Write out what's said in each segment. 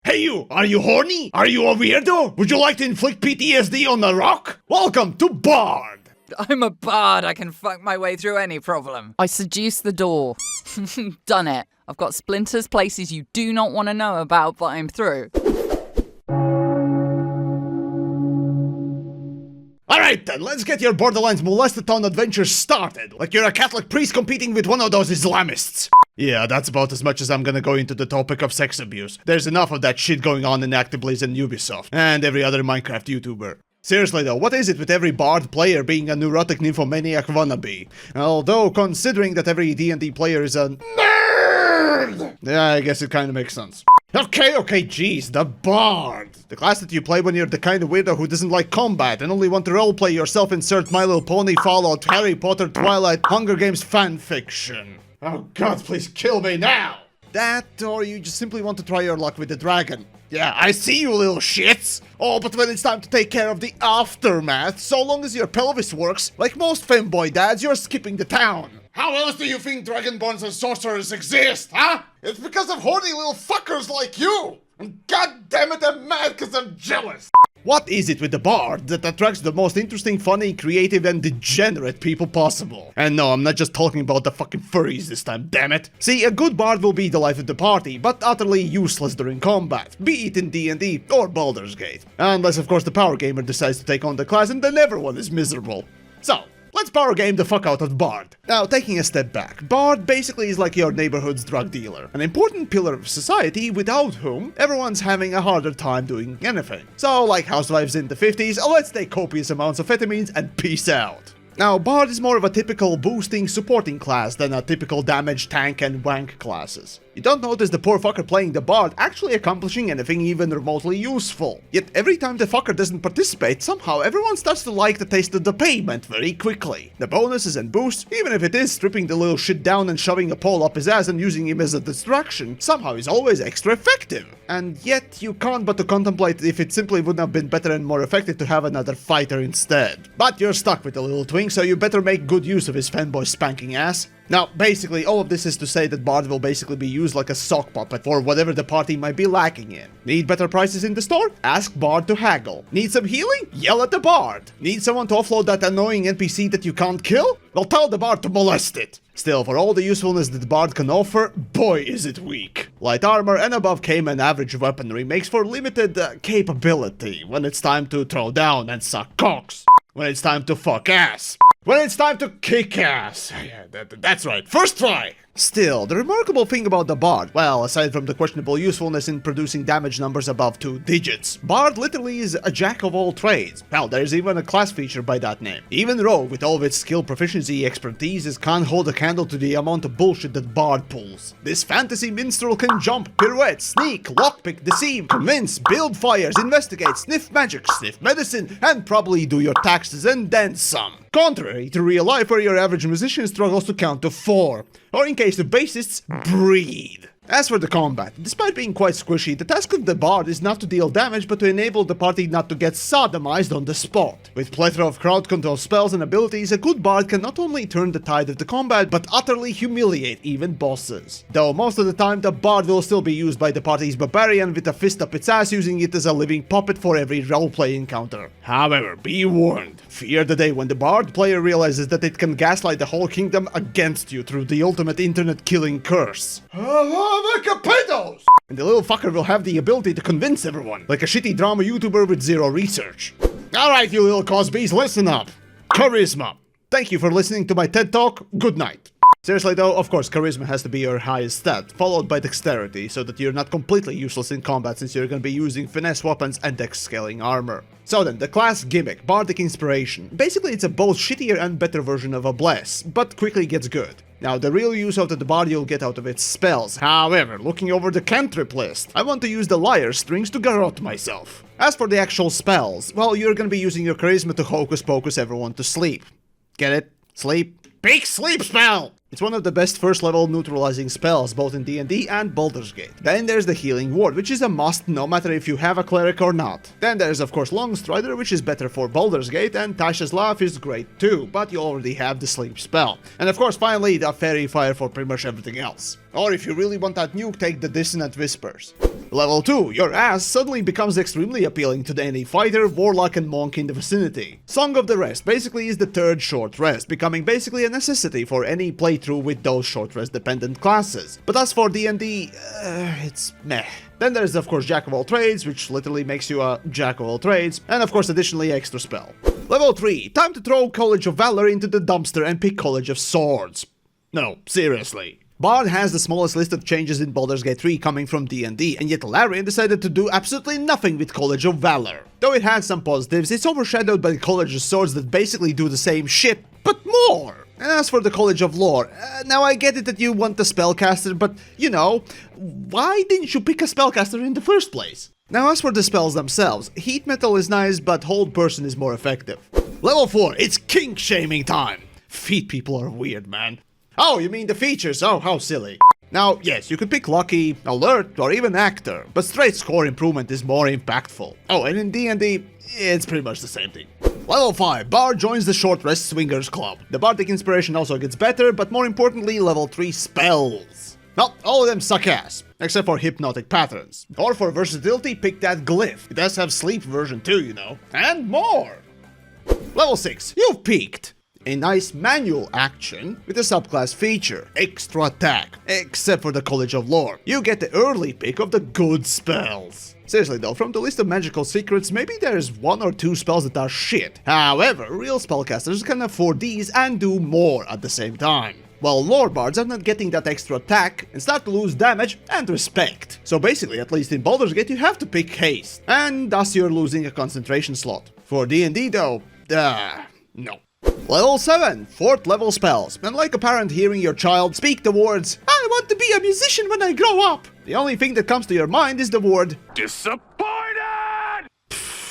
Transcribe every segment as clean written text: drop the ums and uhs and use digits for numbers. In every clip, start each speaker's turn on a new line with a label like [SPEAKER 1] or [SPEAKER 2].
[SPEAKER 1] Hey you, are you horny? Are you a weirdo? Would you like to inflict PTSD on the rock? Welcome to BARD!
[SPEAKER 2] I'm a bard, I can fuck my way through any problem. I seduce the door. Done it. I've got splinters, places you do not want to know about, but I'm through.
[SPEAKER 1] Alright then, let's get your Borderlands molestathon adventure started, like you're a Catholic priest competing with one of those Islamists. Yeah, that's about as much as I'm gonna go into the topic of sex abuse. There's enough of that shit going on in Activision and Ubisoft, and every other Minecraft YouTuber. Seriously though, what is it with every Bard player being a neurotic nymphomaniac wannabe? Although, considering that every D&D player is a nerd! Yeah, I guess it kinda makes sense. Okay, jeez, the Bard. The class that you play when you're the kind of weirdo who doesn't like combat and only want to roleplay yourself insert My Little Pony, Fallout, Harry Potter, Twilight, Hunger Games fanfiction. Oh god, please kill me now! That, or you just simply want to try your luck with the dragon. Yeah, I see you little shits! Oh, but when it's time to take care of the aftermath, so long as your pelvis works, like most femboy dads, you're skipping the town. How else do you think dragonborns and sorcerers exist, huh? It's because of horny little fuckers like you! And god damn it, I'm mad cause I'm jealous! What is it with the Bard that attracts the most interesting, funny, creative, and degenerate people possible? And no, I'm not just talking about the fucking furries this time, damn it. See, a good Bard will be the life of the party, but utterly useless during combat, be it in D&D or Baldur's Gate. Unless, of course, the power gamer decides to take on the class and then everyone is miserable. So, let's power game the fuck out of Bard. Now, taking a step back, Bard basically is like your neighborhood's drug dealer, an important pillar of society without whom everyone's having a harder time doing anything. So, like housewives in the 50s, let's take copious amounts of vitamins and peace out. Now, Bard is more of a typical boosting supporting class than a typical damage, tank, and wank classes. You don't notice the poor fucker playing the Bard actually accomplishing anything even remotely useful. Yet every time the fucker doesn't participate, somehow everyone starts to like the taste of the pavement very quickly. The bonuses and boosts, even if it is stripping the little shit down and shoving a pole up his ass and using him as a distraction, somehow is always extra effective. And yet you can't but to contemplate if it simply wouldn't have been better and more effective to have another fighter instead. But you're stuck with the little twink, so you better make good use of his fanboy spanking ass. Now, basically, all of this is to say that Bard will basically be used like a sock puppet for whatever the party might be lacking in. Need better prices in the store? Ask Bard to haggle. Need some healing? Yell at the Bard. Need someone to offload that annoying NPC that you can't kill? Well, tell the Bard to molest it. Still, for all the usefulness that the Bard can offer, boy is it weak. Light armor and above came and average weaponry makes for limited capability when it's time to throw down and suck cocks. When it's time to fuck ass. When it's time to kick ass. Yeah, that's right. First try. Still, the remarkable thing about the Bard, well, aside from the questionable usefulness in producing damage numbers above 2 digits, Bard literally is a jack of all trades. Hell, there's even a class feature by that name. Even Rogue, with all of its skill, proficiency, expertise, can't hold a candle to the amount of bullshit that Bard pulls. This fantasy minstrel can jump, pirouette, sneak, lockpick, deceive, convince, build fires, investigate, sniff magic, sniff medicine, and probably do your taxes and then some. Contrary to real life where your average musician struggles to count to 4. Or in case of bassists, breathe. As for the combat, despite being quite squishy, the task of the Bard is not to deal damage but to enable the party not to get sodomized on the spot. With plethora of crowd control spells and abilities, a good Bard can not only turn the tide of the combat but utterly humiliate even bosses. Though most of the time the Bard will still be used by the party's barbarian with a fist up its ass, using it as a living puppet for every roleplay encounter. However, be warned, fear the day when the Bard player realizes that it can gaslight the whole kingdom against you through the ultimate internet killing curse. And the little fucker will have the ability to convince everyone, like a shitty drama YouTuber with zero research. Alright, you little Cosbys, listen up. Charisma. Thank you for listening to my TED Talk. Good night. Seriously though, of course, charisma has to be your highest stat, followed by dexterity, so that you're not completely useless in combat since you're gonna be using finesse weapons and dex scaling armor. So then, the class gimmick, Bardic Inspiration. Basically, it's a both shittier and better version of a bless, but quickly gets good. Now, the real use out of the Bard you'll get out of its spells. However, looking over the cantrip list, I want to use the liar strings to garrote myself. As for the actual spells, well, you're gonna be using your charisma to hocus pocus everyone to sleep. Get it? Sleep? Big sleep spell! It's one of the best first level neutralizing spells both in D&D and Baldur's Gate. Then there's the Healing Ward, which is a must no matter if you have a cleric or not. Then there's of course Longstrider, which is better for Baldur's Gate, and Tasha's Laugh is great too, but you already have the Sleep spell. And of course finally the Fairy Fire for pretty much everything else. Or if you really want that nuke, take the Dissonant Whispers. Level 2, your ass suddenly becomes extremely appealing to any fighter, warlock and monk in the vicinity. Song of the Rest basically is the third short rest, becoming basically a necessity for any playthrough with those short rest dependent classes. But as for D&D, it's meh. Then there's of course Jack of all trades, which literally makes you a Jack of all trades, and of course additionally extra spell. Level 3, time to throw College of Valor into the dumpster and pick College of Swords. No, seriously. Bard has the smallest list of changes in Baldur's Gate 3 coming from D&D, and yet Larian decided to do absolutely nothing with College of Valor. Though it had some positives, it's overshadowed by the College of Swords that basically do the same shit, but more! And as for the College of Lore, now I get it that you want the spellcaster, but, you know, why didn't you pick a spellcaster in the first place? Now as for the spells themselves, Heat Metal is nice, but Hold Person is more effective. Level 4, it's kink shaming time! Feet people are weird, man. Oh, you mean the features? Oh, how silly. Now, yes, you could pick Lucky, Alert, or even Actor, but straight score improvement is more impactful. Oh, and in D&D, it's pretty much the same thing. Level 5, Bard joins the Short Rest Swingers Club. The Bardic inspiration also gets better, but more importantly, level 3 spells. Well, all of them suck ass, except for Hypnotic Patterns. Or for versatility, pick that Glyph. It does have Sleep version too, you know. And more! Level 6, you've peaked. A nice manual action with a subclass feature, Extra Attack, except for the College of Lore. You get the early pick of the good spells. Seriously though, from the list of magical secrets, maybe there's 1 or 2 spells that are shit. However, real spellcasters can afford these and do more at the same time. While lore bards are not getting that extra attack and start to lose damage and respect. So basically, at least in Baldur's Gate, you have to pick haste, and thus you're losing a concentration slot. For D&D though, no. Level 7, 4th level spells, and like a parent hearing your child speak the words, "I want to be a musician when I grow up," the only thing that comes to your mind is the word disappointed!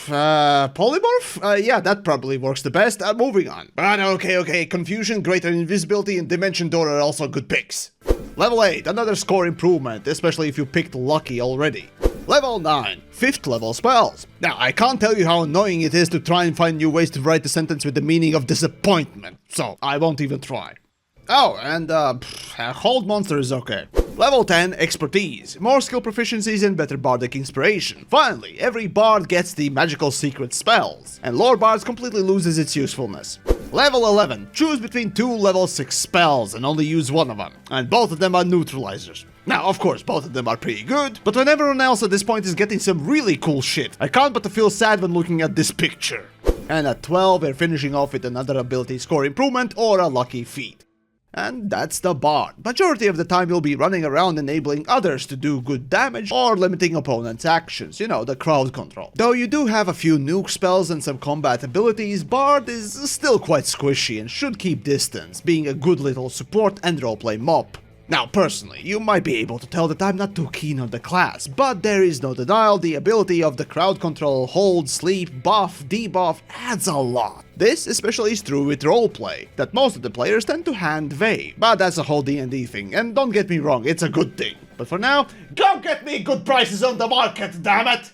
[SPEAKER 1] Polymorph? Yeah, that probably works the best. Moving on. But okay, Confusion, Greater Invisibility, and Dimension Door are also good picks. Level 8, another score improvement, especially if you picked Lucky already. Level 9, 5th level spells. Now, I can't tell you how annoying it is to try and find new ways to write the sentence with the meaning of disappointment, so I won't even try. Oh, and Hold Monster is okay. Level 10, Expertise. More skill proficiencies and better bardic inspiration. Finally, every bard gets the magical secret spells, and lore bards completely loses its usefulness. Level 11, choose between 2 level 6 spells and only use one of them, and both of them are neutralizers. Now, of course, both of them are pretty good, but when everyone else at this point is getting some really cool shit, I can't but to feel sad when looking at this picture. And at 12, we're finishing off with another ability score improvement or a lucky feat. And that's the Bard. Majority of the time you'll be running around enabling others to do good damage or limiting opponents' actions, you know, the crowd control. Though you do have a few nuke spells and some combat abilities, Bard is still quite squishy and should keep distance, being a good little support and roleplay mop. Now, personally, you might be able to tell that I'm not too keen on the class, but there is no denial the ability of the crowd control, hold, sleep, buff, debuff adds a lot. This especially is true with roleplay, that most of the players tend to hand wave, but that's a whole D&D thing, and don't get me wrong, it's a good thing. But for now, go get me good prices on the market, damn it!